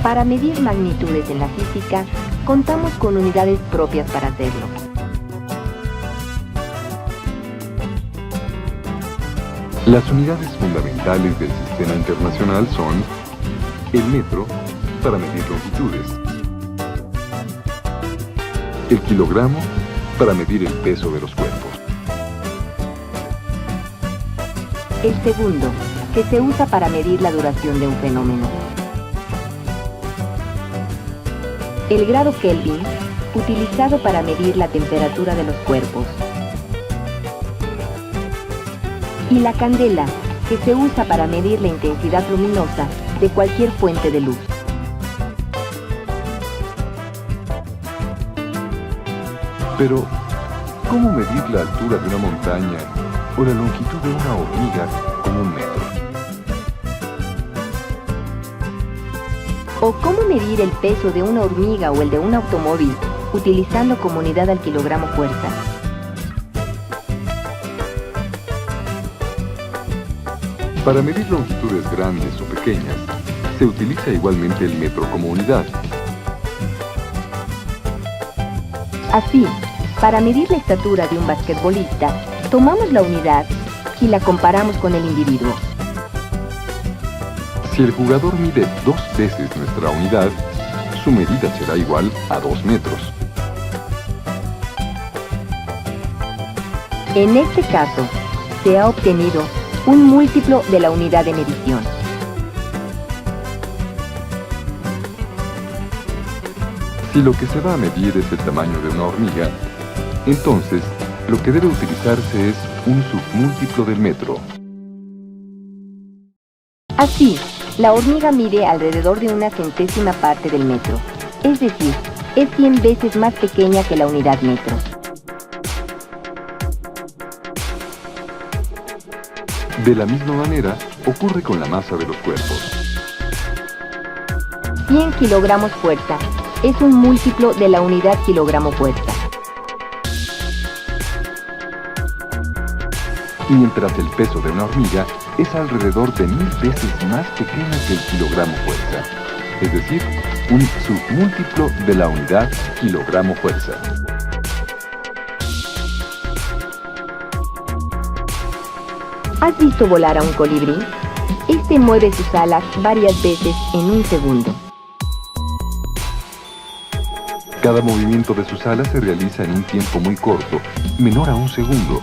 Para medir magnitudes en la física, contamos con unidades propias para hacerlo. Las unidades fundamentales del sistema internacional son el metro, para medir longitudes, el kilogramo, para medir el peso de los cuerpos, el segundo, que se usa para medir la duración de un fenómeno, el grado Kelvin, utilizado para medir la temperatura de los cuerpos, y la candela, que se usa para medir la intensidad luminosa de cualquier fuente de luz. Pero, ¿cómo medir la altura de una montaña o la longitud de una hormiga con un metro? ¿O cómo medir el peso de una hormiga o el de un automóvil utilizando como unidad al kilogramo fuerza? Para medir longitudes grandes o pequeñas, se utiliza igualmente el metro como unidad. Así, para medir la estatura de un basquetbolista, tomamos la unidad y la comparamos con el individuo. Si el jugador mide 2 veces nuestra unidad, su medida será igual a 2 metros. En este caso, se ha obtenido un múltiplo de la unidad de medición. Si lo que se va a medir es el tamaño de una hormiga, entonces lo que debe utilizarse es un submúltiplo del metro. Así, la hormiga mide alrededor de una centésima parte del metro, es decir, es 100 veces más pequeña que la unidad metro. De la misma manera, ocurre con la masa de los cuerpos. 100 kilogramos fuerza es un múltiplo de la unidad kilogramo fuerza. Mientras el peso de una hormiga es alrededor de 1000 veces más pequeño que el kilogramo fuerza, es decir, un submúltiplo de la unidad kilogramo fuerza. ¿Has visto volar a un colibrí? Este mueve sus alas varias veces en un segundo. Cada movimiento de sus alas se realiza en un tiempo muy corto, menor a un segundo.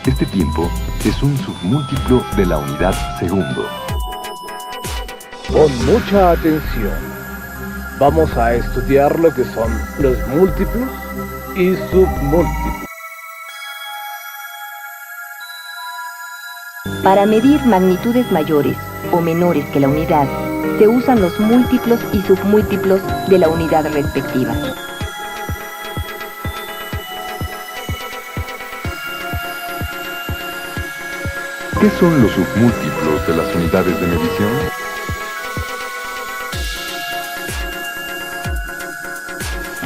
Este tiempo es un submúltiplo de la unidad segundo. Con mucha atención, vamos a estudiar lo que son los múltiplos y submúltiplos. Para medir magnitudes mayores o menores que la unidad, se usan los múltiplos y submúltiplos de la unidad respectiva. ¿Qué son los submúltiplos de las unidades de medición?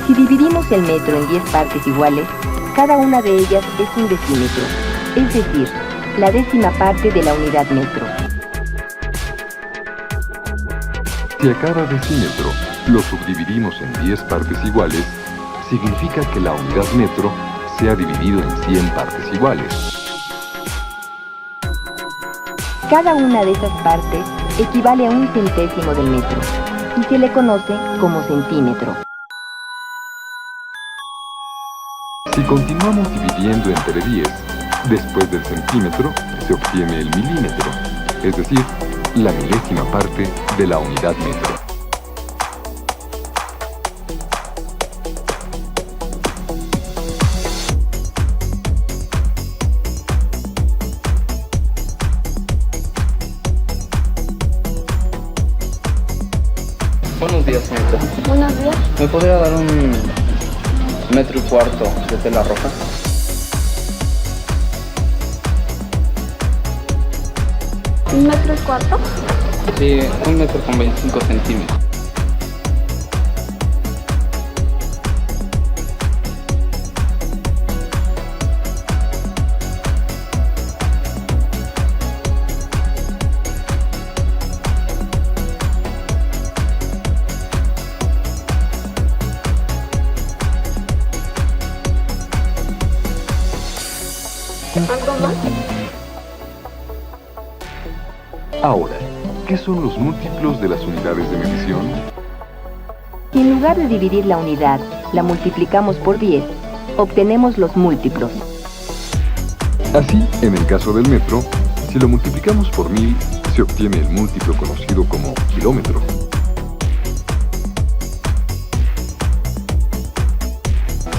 Si dividimos el metro en 10 partes iguales, cada una de ellas es un decímetro, es decir, la décima parte de la unidad metro. Si a cada decímetro lo subdividimos en 10 partes iguales, significa que la unidad metro se ha dividido en 100 partes iguales. Cada una de esas partes equivale a un centésimo del metro y se le conoce como centímetro. Si continuamos dividiendo entre 10, después del centímetro se obtiene el milímetro, es decir, la milésima parte de la unidad metro. Buenos días, señorita. Buenos días. ¿Me podría dar un metro y cuarto de tela roja? ¿1 metro y cuarto? Sí, 1 metro con 25 centímetros. ¿Algo más? Ahora, ¿qué son los múltiplos de las unidades de medición? Si en lugar de dividir la unidad, la multiplicamos por 10, obtenemos los múltiplos. Así, en el caso del metro, si lo multiplicamos por 1000, se obtiene el múltiplo conocido como kilómetro.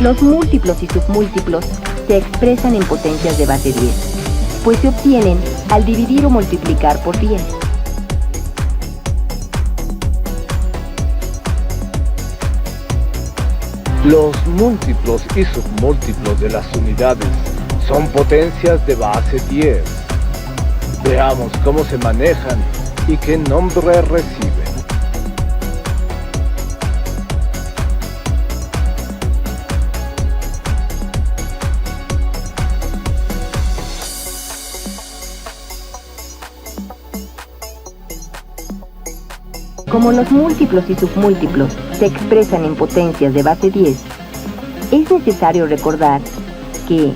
Los múltiplos y submúltiplos se expresan en potencias de base 10, pues se obtienen al dividir o multiplicar por 10. Los múltiplos y submúltiplos de las unidades son potencias de base 10. Veamos cómo se manejan y qué nombre reciben. Como los múltiplos y submúltiplos se expresan en potencias de base 10, es necesario recordar que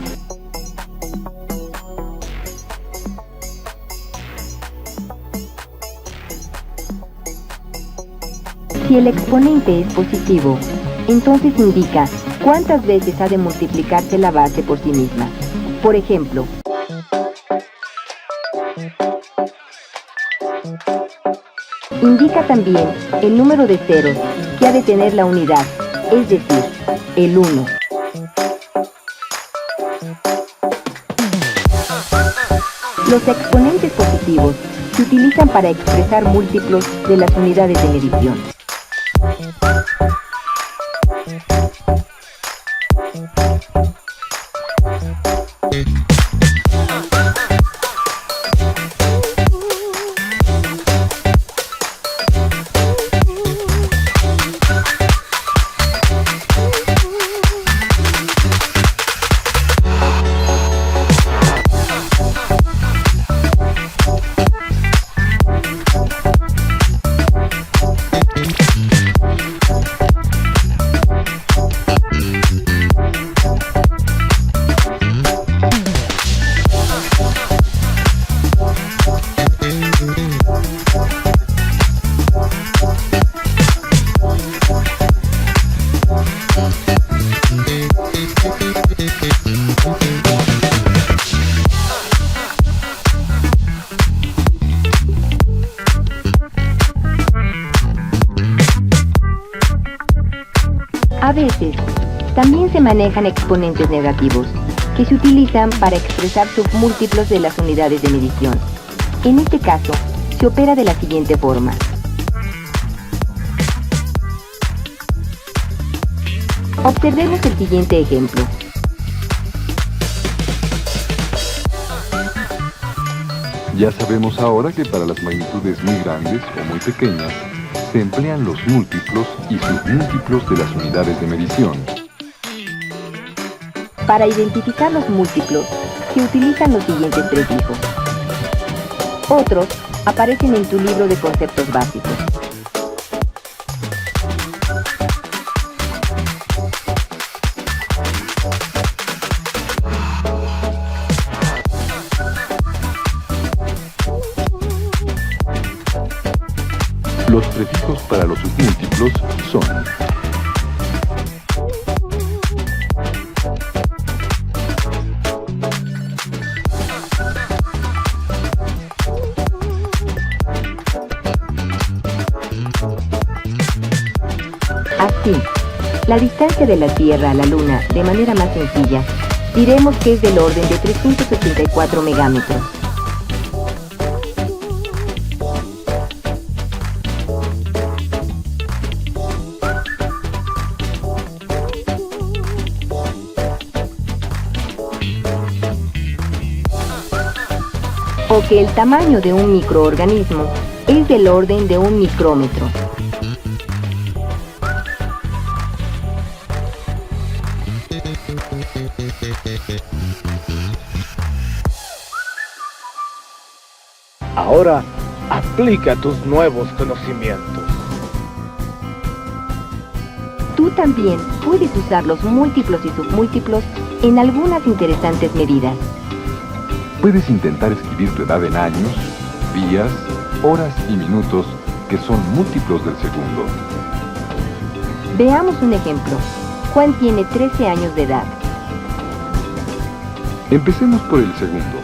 si el exponente es positivo, entonces indica cuántas veces ha de multiplicarse la base por sí misma. Por ejemplo, indica también el número de ceros que ha de tener la unidad, es decir, el 1. Los exponentes positivos se utilizan para expresar múltiplos de las unidades de medición. A veces, también se manejan exponentes negativos, que se utilizan para expresar submúltiplos de las unidades de medición. En este caso, se opera de la siguiente forma. Observemos el siguiente ejemplo. Ya sabemos ahora que para las magnitudes muy grandes o muy pequeñas, se emplean los múltiplos y submúltiplos de las unidades de medición. Para identificar los múltiplos, se utilizan los siguientes prefijos. Otros aparecen en tu libro de conceptos básicos. Los prefijos para los submúltiplos son Así, la distancia de la Tierra a la Luna, de manera más sencilla, diremos que es del orden de 384 megámetros. O que el tamaño de un microorganismo es del orden de un micrómetro. Ahora, aplica tus nuevos conocimientos. Tú también puedes usar los múltiplos y submúltiplos en algunas interesantes medidas. Puedes intentar escribir tu edad en años, días, horas y minutos, que son múltiplos del segundo. Veamos un ejemplo. Juan tiene 13 años de edad. Empecemos por el segundo.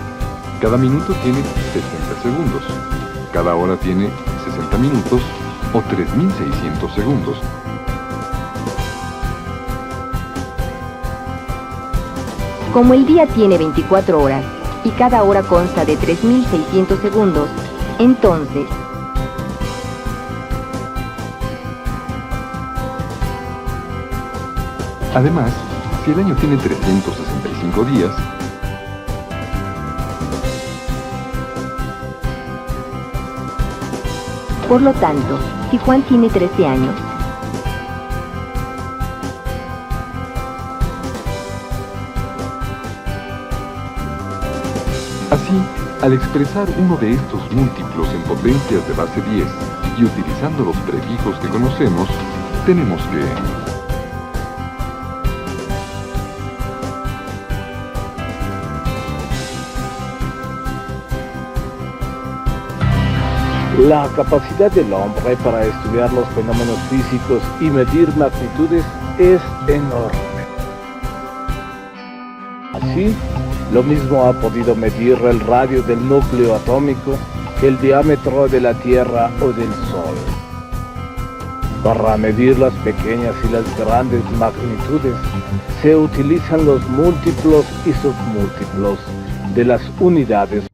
Cada minuto tiene 60 segundos. Cada hora tiene 60 minutos o 3.600 segundos. Como el día tiene 24 horas y cada hora consta de 3.600 segundos, entonces Además, si el año tiene 365 días, por lo tanto, si Juan tiene 13 años, así, al expresar uno de estos múltiplos en potencias de base 10 y utilizando los prefijos que conocemos, tenemos que La capacidad del hombre para estudiar los fenómenos físicos y medir magnitudes es enorme. Así, lo mismo ha podido medir el radio del núcleo atómico que el diámetro de la Tierra o del Sol. Para medir las pequeñas y las grandes magnitudes, se utilizan los múltiplos y submúltiplos de las unidades